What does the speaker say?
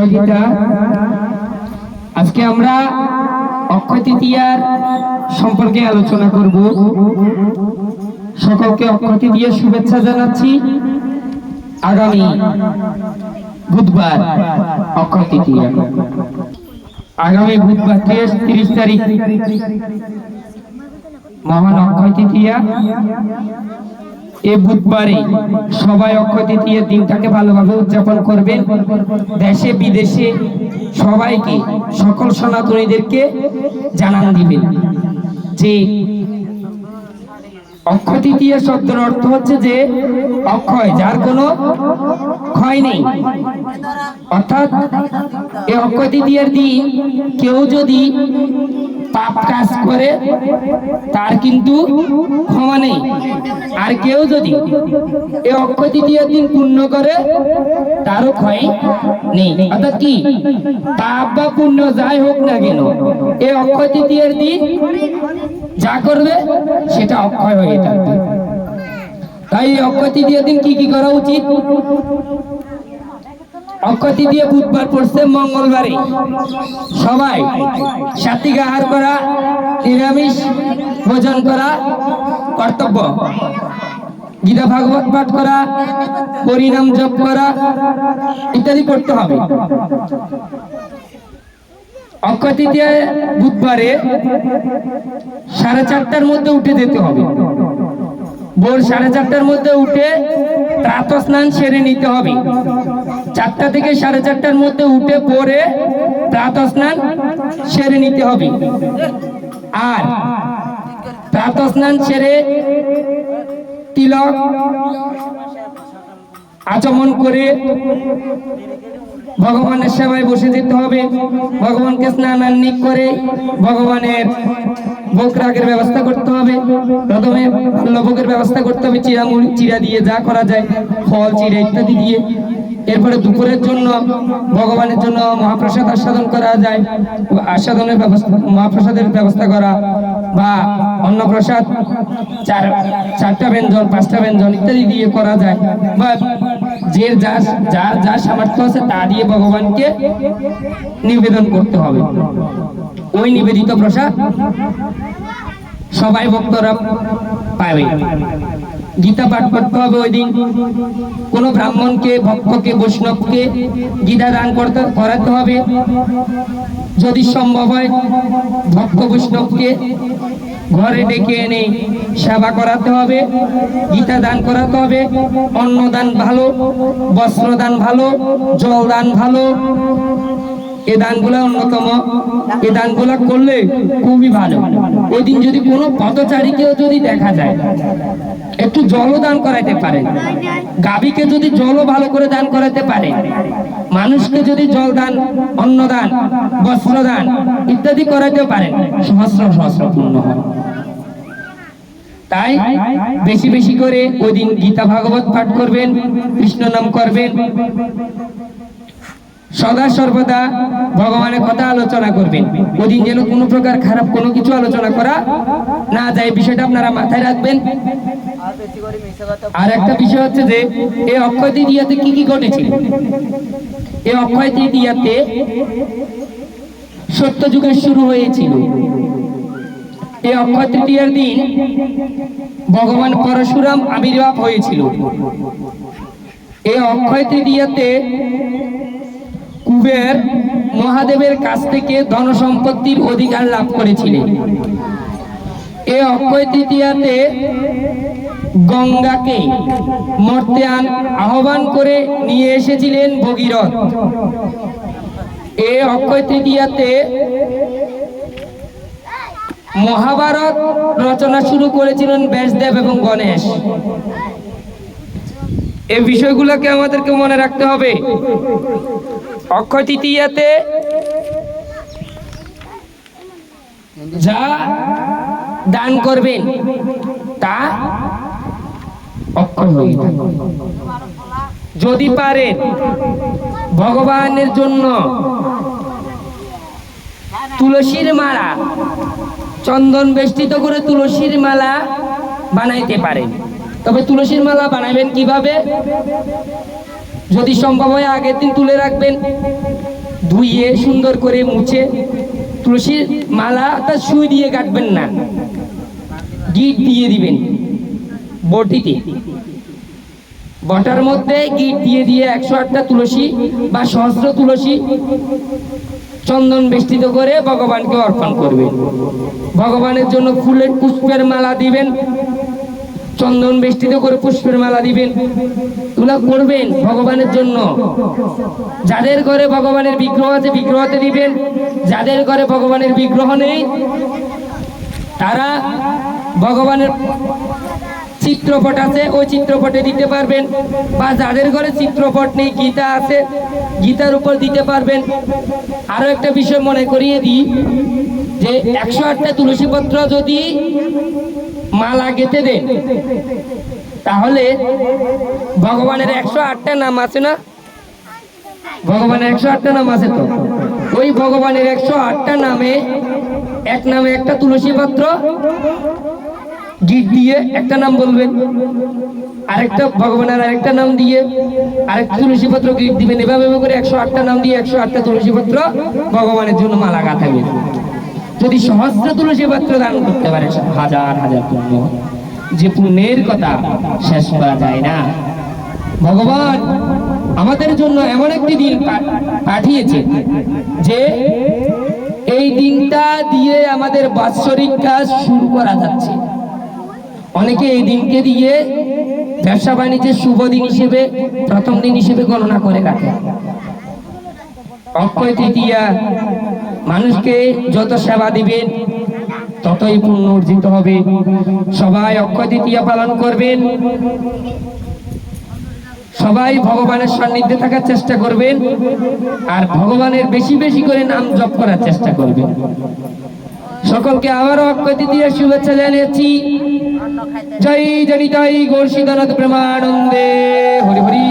সহযোগিতা। আজকে আমরা অক্ষয় তৃতীয়ার সম্পর্কে আলোচনা করব। সকলকে অক্ষয় তৃতীয়ার শুভেচ্ছা জানাচ্ছি। আগামী বুধবার অক্ষয় তৃতীয়া, আগামী বুধবার 30 তারিখ মহান অক্ষয় তৃতীয়া। এই বুধবারে সবাই অক্ষয় তৃতীয়ার দিনটাকে ভালোভাবে উদযাপন করবেন। দেশে বিদেশে সবাইকে, সকল সনাতনীদেরকে জানান দিবেন যে অক্ষয় তৃতীয়া শব্দের অর্থ হচ্ছে যে অক্ষয়, যার কোনো ক্ষয় নেই। অর্থাৎ এই অক্ষয় তৃতীয়ার দিন কেউ যদি পাপ কাজ করে তার কিন্তু ক্ষমা নেই, আর কেউ যদি এই অক্ষয় তৃতীয়ার দিন পুণ্য করে তারও ক্ষয় নেই। অর্থাৎ কি, পাপ বা পুণ্য যাই হোক না কেন, এই অক্ষয় তৃতীয়ার দিন যা করবে সেটা অক্ষয় হয়ে থাকবে। তাই অক্ষয় তৃতীয়ার দিন কি কি করা উচিত? অক্ষয় তৃতীয়া বুধবার পড়ছে মঙ্গলবারে সবাই সাত্বিক আহার করা, নিরামিষ ভোজন করা কর্তব্য। গীতা ভাগবত পাঠ করা, হরিনাম জপ করা ইত্যাদি করতে হবে। অক্ষয় তৃতীয়া বুধবারে 4:30টার মধ্যে উঠে যেতে হবে। ভোর 4:30টার মধ্যে উঠে প্রাতঃ স্নান সেরে নিতে হবে। 4টা থেকে 4:30টার মধ্যে উঠে পরে প্রাতঃ স্নান সেরে নিতে হবে। আর প্রাতঃ স্নান সেরে তিলক আচমন করে ভগবানের সেবায় বসে যেতে হবে। ভগবানকে স্নানান্বিত করে ভগবানের ভোগ রাগের ব্যবস্থা করতে হবে। প্রথমে ভোগের ব্যবস্থা করতে হবে, চিরা দিয়ে যা করা যায়, ফল চিরা ইত্যাদি দিয়ে। এরপরে দুপুরের জন্য ভগবানের জন্য মহাপ্রসাদ আস্বাদন করা যায়, আস্বাদনের ব্যবস্থা, মহাপ্রসাদের ব্যবস্থা করা, বা অন্নপ্রসাদ 4টা ব্যঞ্জন 5টা ব্যঞ্জন ইত্যাদি দিয়ে করা যায়, বা যে যা সামর্থ্য আছে তা দিয়ে ভগবানকে নিবেদন করতে হবে। ওই নিবেদিত প্রসাদ সবাই ভক্তরা পাবে। গীতা পাঠ করতে হবে ওই দিন। কোন ব্রাহ্মণকে, ভক্তকে, বৈষ্ণবকে গীতা দান করাতে হবে। যদি সম্ভব হয় ভক্ত বৈষ্ণবকে ঘরে ডেকে এনে সেবা করাতে হবে, গীতা দান করাতে হবে। অন্নদান ভালো, বস্ত্রদান ভালো, জল দান ভালো। এই দানগুলা অন্যতম। এই দানগুলা করলে খুবই ভালো। ওই দিন যদি কোনো পথচারীকেও যদি দেখা যায়, একটু জলও দান করাইতে পারেন। গাভীকে যদি জলও ভালো করে দান করাতে পারে, মানুষকে যদি জল দান, অন্নদান, বস্ত্রদান ইত্যাদি করাইতে পারেন, সহস্র সহস্র পূর্ণ হয়। তাই বেশি বেশি করে ওই দিন গীতা ভাগবত পাঠ করবেন, কৃষ্ণ নাম করবেন, সদা সর্বদা ভগবানের কথা আলোচনা করবেন। ওই দিন যেন কোনো প্রকার খারাপ কোনো কিছু আলোচনা করা না যায়, বিষয়টা আপনারা মাথায় রাখবেন। আর একটা বিষয় হচ্ছে যে এই অক্ষয় তৃতীয়াতে কি কি ঘটেছিল। এই অক্ষয় তৃতীয়াতে সত্যযুগের শুরু হয়েছিল। এই অক্ষয় তৃতীয়ার দিন ভগবান পরশুরাম আবির্ভাব হয়েছিল। এই অক্ষয় তৃতীয়াতে কুবের মহাদেবের কাছ থেকে ধন সম্পত্তির অধিকার লাভ করেছিলেন। এই অক্ষয় তৃতীয়াতে গঙ্গাকে মর্তে আহ্বান করে নিয়ে এসেছিলেন ভগীরথ। এই অক্ষয় তৃতীয়াতে মহাভারত রচনা শুরু করেছিলেন ব্যাসদেব এবং গণেশ। এই বিষয়গুলোকে আমাদেরকে মনে রাখতে হবে। অক্ষয় তৃতীয়াতে যা দান করবেন তা অক্ষয় হয়ে থাকে। যদি পারেন ভগবানের জন্য তুলসীর মালা, চন্দন বেষ্টিত করে তুলসীর মালা বানাইতে পারেন। তবে তুলসীর মালা বানাবেন কিভাবে? যদি সম্ভব হয় আগের দিন তুলে রাখবেন, ধুইয়ে সুন্দর করে মুছে তুলসীর মালাটা সুই দিয়ে কাটবেন না, গিট দিয়ে দিবেন বটিতে, বটার মধ্যে গিট দিয়ে দিয়ে 108টা তুলসী বা সহস্র তুলসী চন্দন বেষ্টিত করে ভগবানকে অর্পণ করবেন। ভগবানের জন্য ফুলের পুষ্পের মালা দিবেন, চন্দন বেষ্টিত করে পুষ্পের মালা দিবেন, এগুলো করবেন ভগবানের জন্য। যাদের ঘরে ভগবানের বিগ্রহ আছে বিগ্রহতে দিবেন, যাদের ঘরে ভগবানের বিগ্রহ নেই তারা ভগবানের চিত্রপট আছে ওই চিত্রপটে দিতে পারবেন, বা যাদের ঘরে চিত্রপট নেই গীতা আছে গীতার উপর দিতে পারবেন। আরো একটা বিষয় মনে করিয়ে দিই যে 108টা তুলসী পত্র যদি মালা গেঁথে দেন তাহলে ভগবানের 108টা নাম আছে না, ভগবানের 108টা নাম আছে, তো ওই ভগবানের 108টা নামে এক নামে একটা তুলসী পত্র গিট দিয়ে একটা নাম বলবেন, আরেকটা ভগবানের আরেকটা নাম দিয়ে আরেকটা তুলসী পত্র গিট দিবেন, এভাবে করে 108টা নাম দিয়ে 108টা তুলসী পত্র ভগবানের জন্য মালা গাঁথাবেন। যদি সহস্র তুলসী পত্র দান করতে পারে হাজার হাজার পুণ্য, যে পুণ্যের কথা শেষ করা যায় না। ভগবান আমাদের জন্য এমন একটি দিন পাঠিয়েছে যে এই দিনটা দিয়ে আমাদের বাৎসরিক কাজ শুরু করা যাচ্ছে। অনেকে এই দিনকে দিয়ে ব্যবসা বাণিজ্যের শুভ দিন হিসেবে প্রথম দিন হিসেবে গণনা করে রাখে। অক্ষয় তৃতীয়া, মানুষকে যত সেবা দিবেন ততই পুণ্য অর্জিত হবে। সবাই অক্ষয় তৃতীয়া পালন করবেন, সবাই ভগবানের সান্নিধ্যে থাকার চেষ্টা করবেন, আর ভগবানের বেশি বেশি করে নাম জপ করার চেষ্টা করবেন। সকলকে আবারও অক্ষয় তৃতীয়ার শুভেচ্ছা জানিয়েছি। জয় জনিতাই গৌর সিদ্ধানাথ প্রেমানন্দে হরি হরি।